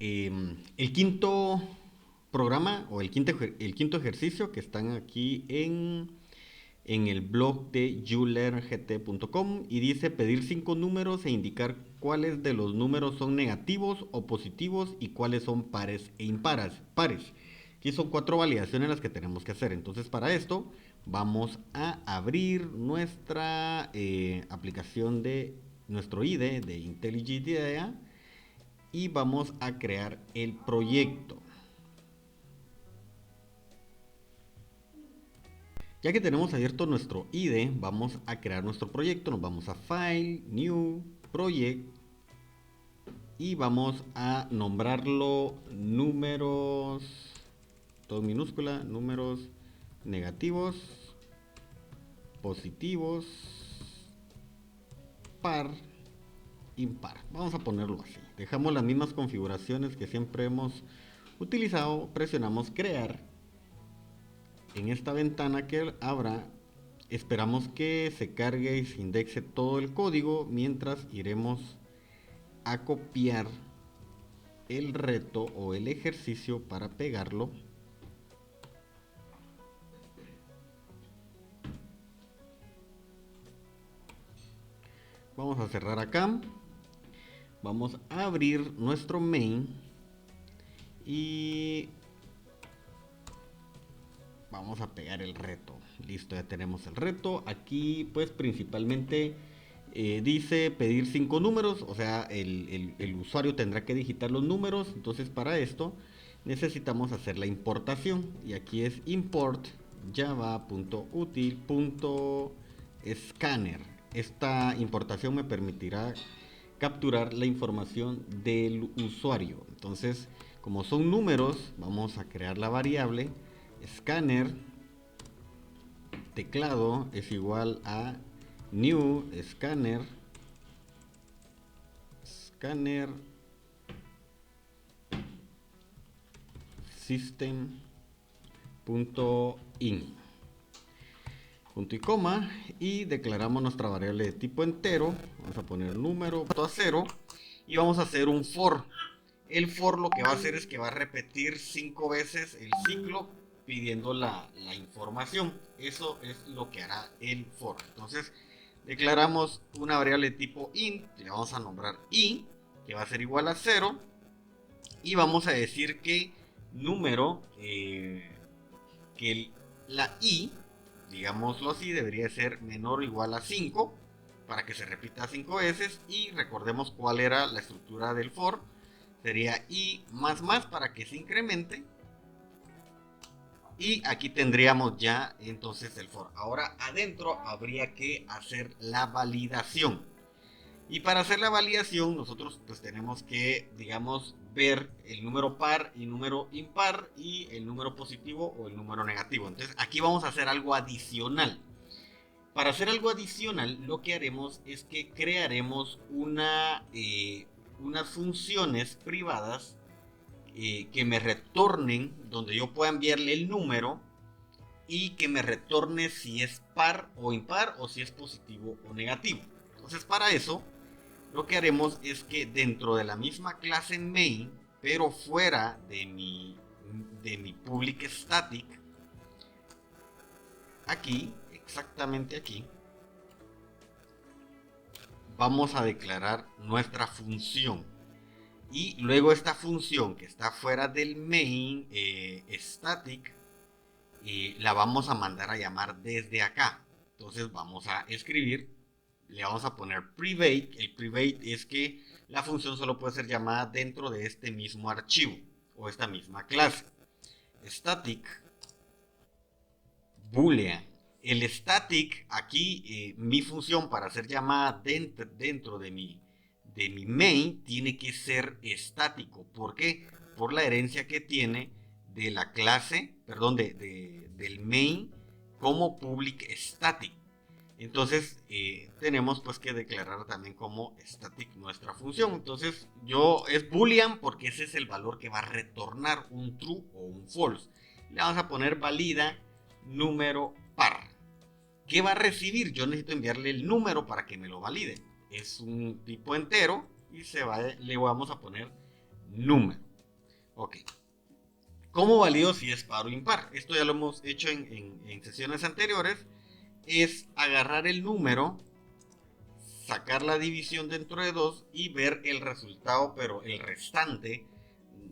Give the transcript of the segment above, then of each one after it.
el quinto programa o el quinto ejercicio que están aquí en el blog de youlearngt.com y dice pedir 5 números e indicar cuáles de los números son negativos o positivos y cuáles son pares e pares. Aquí son 4 validaciones las que tenemos que hacer. Entonces para esto vamos a abrir nuestra aplicación de nuestro IDE de IntelliJ IDEA y vamos a crear el proyecto. Ya que tenemos abierto nuestro IDE, vamos a crear nuestro proyecto. Nos vamos a File, New, Project y vamos a nombrarlo números, todo minúscula, números negativos, positivos, par, impar. Vamos a ponerlo así. Dejamos las mismas configuraciones que siempre hemos utilizado. Presionamos crear. En esta ventana que abra, esperamos que se cargue y se indexe todo el código mientras iremos a copiar el reto o el ejercicio para pegarlo. Vamos a cerrar acá. Vamos a abrir nuestro main y vamos a pegar el reto. Listo, ya tenemos el reto. Aquí pues principalmente dice pedir 5 números, o sea el usuario tendrá que digitar los números. Entonces para esto necesitamos hacer la importación y aquí es import java.util.scanner. Esta importación me permitirá capturar la información del usuario. Entonces, como son números, vamos a crear la variable scanner teclado es igual a new scanner system.in punto y coma y declaramos nuestra variable de tipo entero. Vamos a poner número a 0 y vamos a hacer un for. El for lo que va a hacer es que va a repetir 5 veces el ciclo pidiendo la información. Eso es lo que hará el for. Entonces declaramos una variable de tipo int, le vamos a nombrar i, que va a ser igual a 0 y vamos a decir que número, que la i, digámoslo así, debería ser menor o igual a 5 para que se repita 5 veces. Y recordemos cuál era la estructura del for. Sería i más para que se incremente. Y aquí tendríamos ya entonces el for. Ahora adentro habría que hacer la validación. Y para hacer la validación nosotros pues tenemos que, digamos, ver el número par y número impar y el número positivo o el número negativo. Entonces aquí vamos a hacer algo adicional. Para hacer algo adicional lo que haremos es que crearemos unas funciones privadas que me retornen, donde yo pueda enviarle el número y que me retorne si es par o impar o si es positivo o negativo. Entonces para eso lo que haremos es que dentro de la misma clase main, pero fuera de mi public static, aquí, exactamente aquí, vamos a declarar nuestra función. Y luego esta función que está fuera del main static, la vamos a mandar a llamar desde acá. Entonces vamos a escribir, le vamos a poner private. El private es que la función solo puede ser llamada dentro de este mismo archivo o esta misma clase. Static boolean. El static aquí, mi función para ser llamada dentro de mi main tiene que ser estático. ¿Por qué? Por la herencia que tiene de la clase, perdón, del main como public static. Entonces tenemos pues que declarar también como static nuestra función. Entonces es boolean porque ese es el valor que va a retornar un true o un false. Le vamos a poner valida número par. ¿Qué va a recibir? Yo necesito enviarle el número para que me lo valide. Es un tipo entero y le vamos a poner número. Ok. ¿Cómo valido si es par o impar? Esto ya lo hemos hecho en sesiones anteriores. Es agarrar el número, sacar la división dentro de 2 y ver el resultado, pero el restante,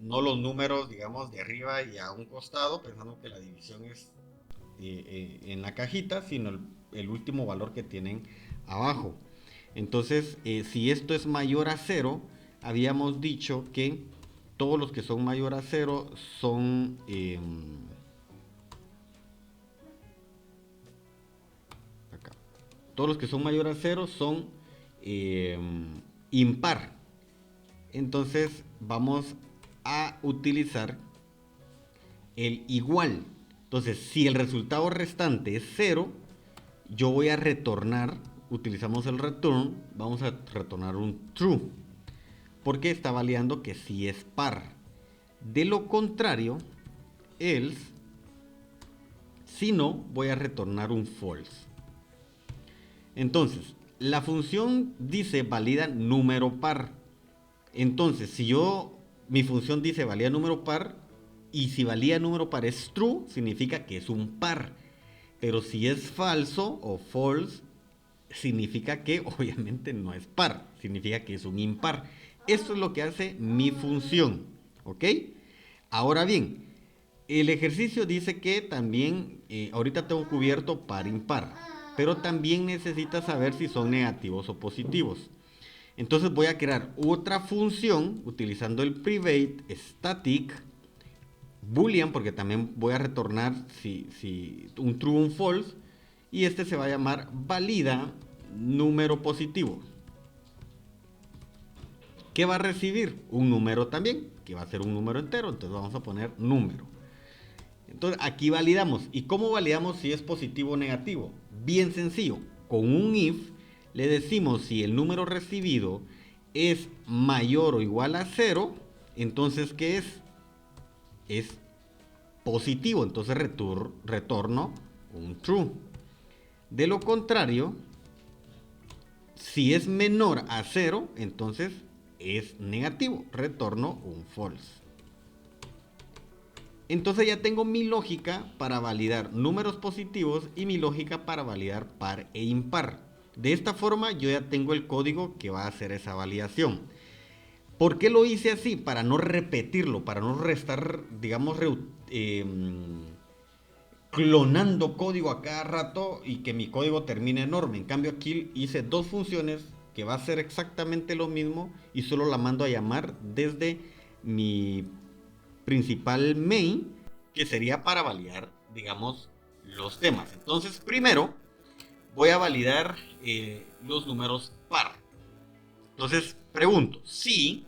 no los números, digamos, de arriba y a un costado, pensando que la división es en la cajita, sino el último valor que tienen abajo. Entonces, si esto es mayor a 0, habíamos dicho que todos los que son mayor a 0 son... acá. Todos los que son mayor a 0 son eh, impar. Entonces vamos a utilizar el igual. Entonces, si el resultado restante es 0, yo voy a retornar, utilizamos el return, vamos a retornar un true, porque está validando que sí es par. De lo contrario, else, si no, voy a retornar un false. Entonces, la función dice valida número par. Entonces, si mi función dice valida número par, y si valida número par es true, significa que es un par. Pero si es falso o false, significa que obviamente no es par, significa que es un impar. Esto es lo que hace mi función, ¿ok? Ahora bien, el ejercicio dice que también, ahorita tengo cubierto par impar, pero también necesita saber si son negativos o positivos. Entonces voy a crear otra función utilizando el private static boolean, porque también voy a retornar si un true o un false, y este se va a llamar valida número positivo. ¿Qué va a recibir? Un número también, que va a ser un número entero, entonces vamos a poner número. Entonces aquí validamos. ¿Y cómo validamos si es positivo o negativo? Bien sencillo. Con un if le decimos si el número recibido es mayor o igual a 0, entonces ¿qué es? Es positivo, entonces retorno un true. De lo contrario, si es menor a 0, entonces es negativo, retorno un false. Entonces ya tengo mi lógica para validar números positivos y mi lógica para validar par e impar. De esta forma yo ya tengo el código que va a hacer esa validación. ¿Por qué lo hice así? Para no repetirlo, para no restar, digamos, clonando código a cada rato y que mi código termine enorme. En cambio aquí hice dos funciones que va a ser exactamente lo mismo y solo la mando a llamar desde mi principal main, que sería para validar, digamos, los temas. Entonces primero voy a validar los números par. Entonces pregunto si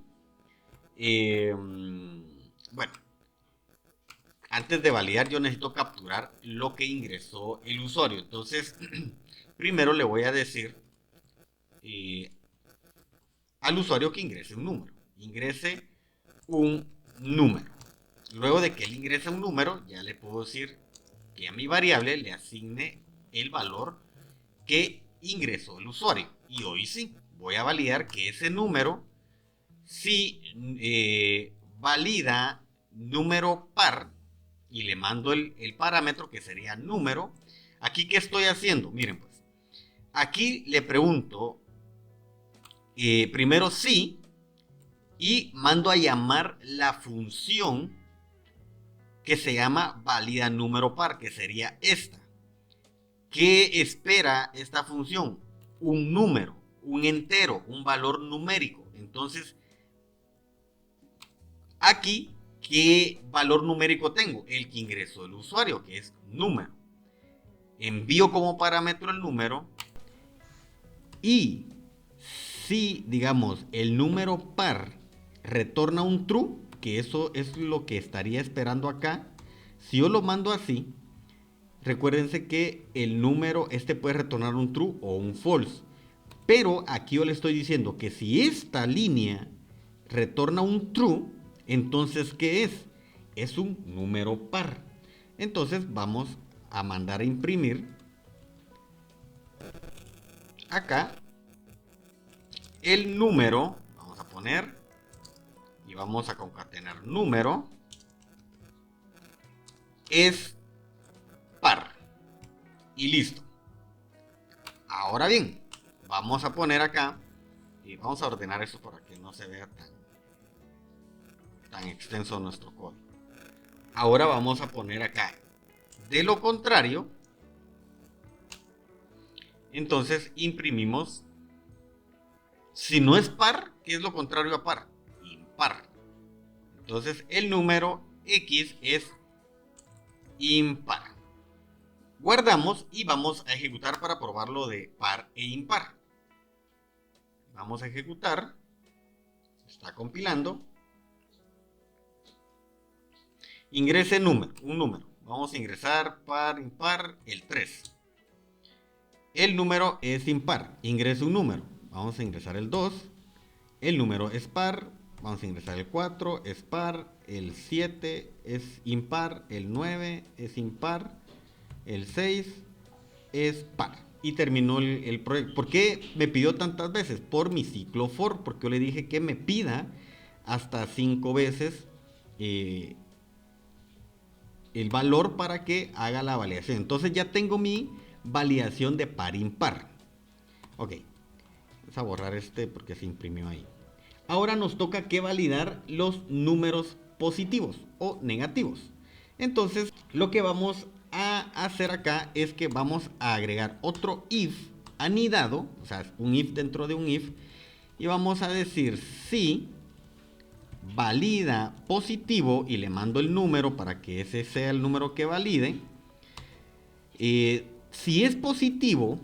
bueno, antes de validar yo necesito capturar lo que ingresó el usuario. Entonces, primero le voy a decir eh, al usuario que ingrese un número. Ingrese un número. Luego de que él ingrese un número, ya le puedo decir que a mi variable le asigne el valor que ingresó el usuario. Y hoy sí, voy a validar que ese número si valida número par y le mando el parámetro que sería número. Aquí, ¿qué estoy haciendo? Miren, pues, aquí le pregunto primero sí y mando a llamar la función que se llama valida número par, que sería esta. ¿Qué espera esta función? Un número, un entero, un valor numérico. Entonces, aquí, ¿qué valor numérico tengo? El que ingresó el usuario, que es número. Envío como parámetro el número y si, digamos, el número par retorna un true, que eso es lo que estaría esperando acá, si yo lo mando así, recuérdense que el número, puede retornar un true o un false. Pero aquí yo le estoy diciendo que si esta línea retorna un true, entonces ¿qué es? Es un número par. Entonces vamos a mandar a imprimir acá el número, vamos a poner, y vamos a concatenar número es par. Y listo. Ahora bien, vamos a poner acá, y vamos a ordenar esto para que no se vea tan extenso nuestro código. Ahora vamos a poner acá, de lo contrario, entonces imprimimos, si no es par, ¿qué es lo contrario a par? Impar. Entonces el número X es impar. Guardamos y vamos a ejecutar para probarlo de par e impar. Vamos a ejecutar. Está compilando. Ingrese un número. Vamos a ingresar par, impar, el 3. El número es impar. Ingrese un número. Vamos a ingresar el 2. El número es par. Vamos a ingresar el 4. Es par. El 7 es impar. El 9 es impar. El 6 es par. Y terminó el proyecto. ¿Por qué me pidió tantas veces? Por mi ciclo for. Porque yo le dije que me pida hasta 5 veces el valor para que haga la validación. Entonces ya tengo mi validación de par impar. Ok. Vamos a borrar este porque se imprimió ahí. Ahora nos toca que validar los números positivos o negativos. Entonces lo que vamos a hacer acá es que vamos a agregar otro if anidado, o sea, un if dentro de un if, y vamos a decir si valida positivo y le mando el número para que ese sea el número que valide. Si es positivo,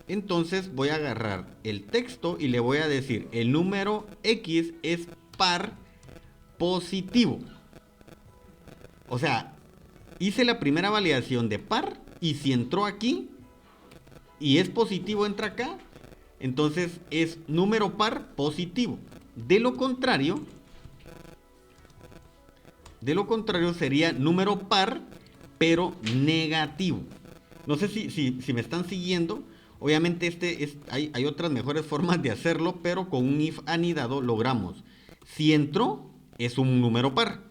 entonces voy a agarrar el texto y le voy a decir el número X es par positivo. O sea, hice la primera validación de par y si entró aquí y es positivo entra acá, entonces es número par positivo. De lo contrario sería número par pero negativo. No sé si me están siguiendo. Obviamente hay otras mejores formas de hacerlo, pero con un if anidado logramos. Si entró es un número par,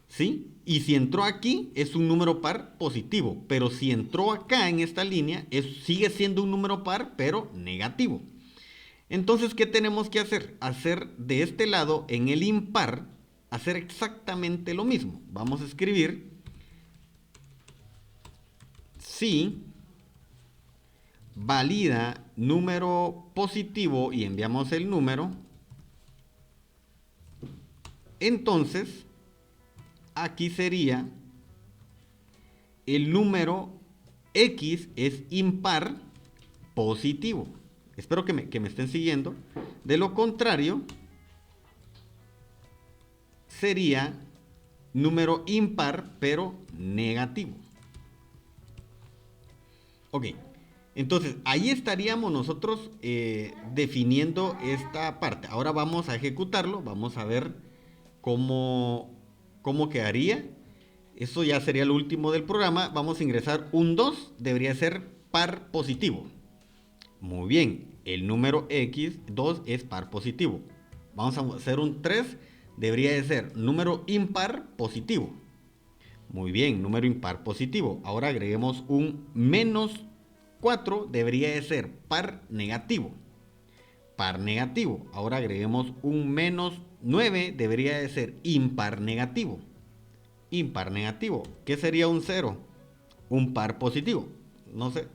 ¿sí? Y si entró aquí es un número par positivo, pero si entró acá en esta línea sigue siendo un número par pero negativo. Entonces, ¿qué tenemos que hacer? Hacer de este lado en el impar, hacer exactamente lo mismo. Vamos a escribir si valida número positivo y enviamos el número, entonces aquí sería el número X es impar positivo. Espero que me estén siguiendo. De lo contrario, sería número impar pero negativo. Ok. Entonces, ahí estaríamos nosotros definiendo esta parte. Ahora vamos a ejecutarlo, vamos a ver cómo quedaría. Eso ya sería el último del programa. Vamos a ingresar un 2, debería ser par positivo. Muy bien, el número X2 es par positivo. Vamos a hacer un 3, debería de ser número impar positivo. Muy bien, número impar positivo. Ahora agreguemos un menos 4, debería de ser par negativo. Par negativo. Ahora agreguemos un menos 9, debería de ser impar negativo. Impar negativo. ¿Qué sería un 0? Un par positivo. No sé.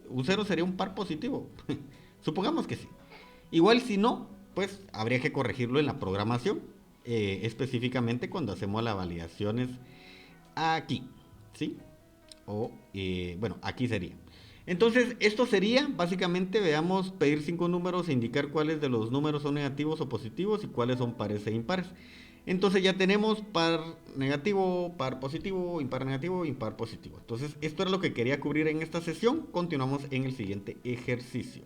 Un 0 sería un par positivo. Supongamos que sí. Igual si no, pues habría que corregirlo en la programación. Específicamente cuando hacemos las validaciones aquí. ¿Sí? O, bueno, aquí sería. Entonces, esto sería, básicamente, veamos, pedir 5 números e indicar cuáles de los números son negativos o positivos y cuáles son pares e impares. Entonces ya tenemos par negativo, par positivo, impar negativo, impar positivo. Entonces, esto es lo que quería cubrir en esta sesión. Continuamos en el siguiente ejercicio.